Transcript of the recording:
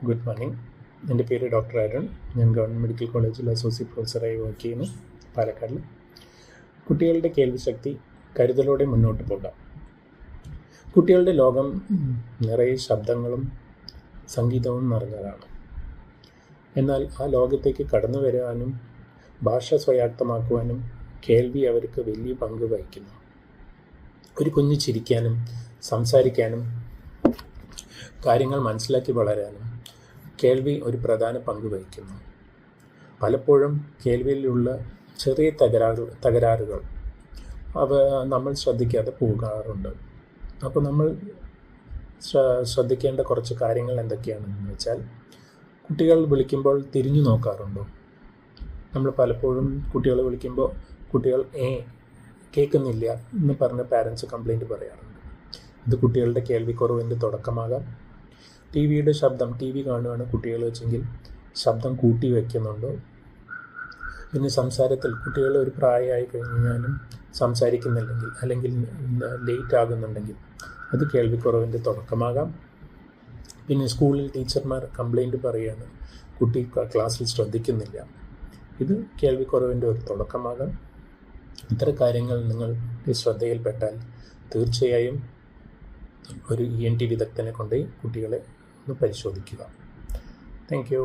Good morning. എൻ്റെ പേര് doctor Arun. ഞാൻ ഗവൺമെൻറ് മെഡിക്കൽ കോളേജിൽ അസോസിയേറ്റ് പ്രൊഫസറായി വർക്ക് ചെയ്യുന്നു പാലക്കാടിൽ. കുട്ടികളുടെ കേൾവിശക്തി കരുതലോടെ മുന്നോട്ട് പോകാം. കുട്ടികളുടെ ലോകം നിറയെ ശബ്ദങ്ങളും സംഗീതവും നിറഞ്ഞതാണ്. എന്നാൽ ആ ലോകത്തേക്ക് കടന്നു വരാനും ഭാഷ സ്വായത്തമാക്കുവാനും കേൾവി അവർക്ക് വലിയ പങ്ക് വഹിക്കുന്നു. ഒരു കുഞ്ഞ് ചിരിക്കാനും സംസാരിക്കാനും കാര്യങ്ങൾ മനസ്സിലാക്കി വളരാനും കേൾവി ഒരു പ്രധാന പങ്ക് വഹിക്കുന്നു. പലപ്പോഴും കേൾവിയിലുള്ള ചെറിയ തകരാറുകൾ നമ്മൾ ശ്രദ്ധിക്കാതെ പോകാറുണ്ട്. അപ്പോൾ നമ്മൾ ശ്രദ്ധിക്കേണ്ട കുറച്ച് കാര്യങ്ങൾ എന്തൊക്കെയാണെന്ന് വെച്ചാൽ, കുട്ടികൾ വിളിക്കുമ്പോൾ തിരിഞ്ഞു നോക്കാറുണ്ടോ? നമ്മൾ പലപ്പോഴും കുട്ടികളെ വിളിക്കുമ്പോൾ കുട്ടികൾ കേൾക്കുന്നില്ല എന്ന് പറഞ്ഞ് പാരൻസ് കംപ്ലൈൻറ്റ് പറയാറുണ്ട്. ഇത് കുട്ടികളുടെ കേൾവിക്കുറവിൻ്റെ തുടക്കമാകാം. ടി വി കാണുകയാണ് കുട്ടികൾ വെച്ചെങ്കിൽ ശബ്ദം കൂട്ടി വയ്ക്കുന്നുണ്ടോ? പിന്നെ സംസാരത്തിൽ കുട്ടികൾ ഒരു പ്രായമായി കഴിഞ്ഞാലും സംസാരിക്കുന്നില്ലെങ്കിൽ അല്ലെങ്കിൽ ലേറ്റ് ആകുന്നുണ്ടെങ്കിൽ അത് കേൾവിക്കുറവിൻ്റെ തുടക്കമാകാം. പിന്നെ സ്കൂളിൽ ടീച്ചർമാർ കംപ്ലൈൻറ്റ് പറയുകയാണ്, കുട്ടി ക്ലാസ്സിൽ ശ്രദ്ധിക്കുന്നില്ല. ഇത് കേൾവിക്കുറവിൻ്റെ ഒരു തുടക്കമാകാം. ഇത്തരം കാര്യങ്ങൾ നിങ്ങളുടെ ശ്രദ്ധയിൽപ്പെട്ടാൽ തീർച്ചയായും ഒരു ENT വിദഗ്ധനെ കൊണ്ട് കുട്ടികളെ ഒന്ന് പരിശോധിക്കുക. Thank you.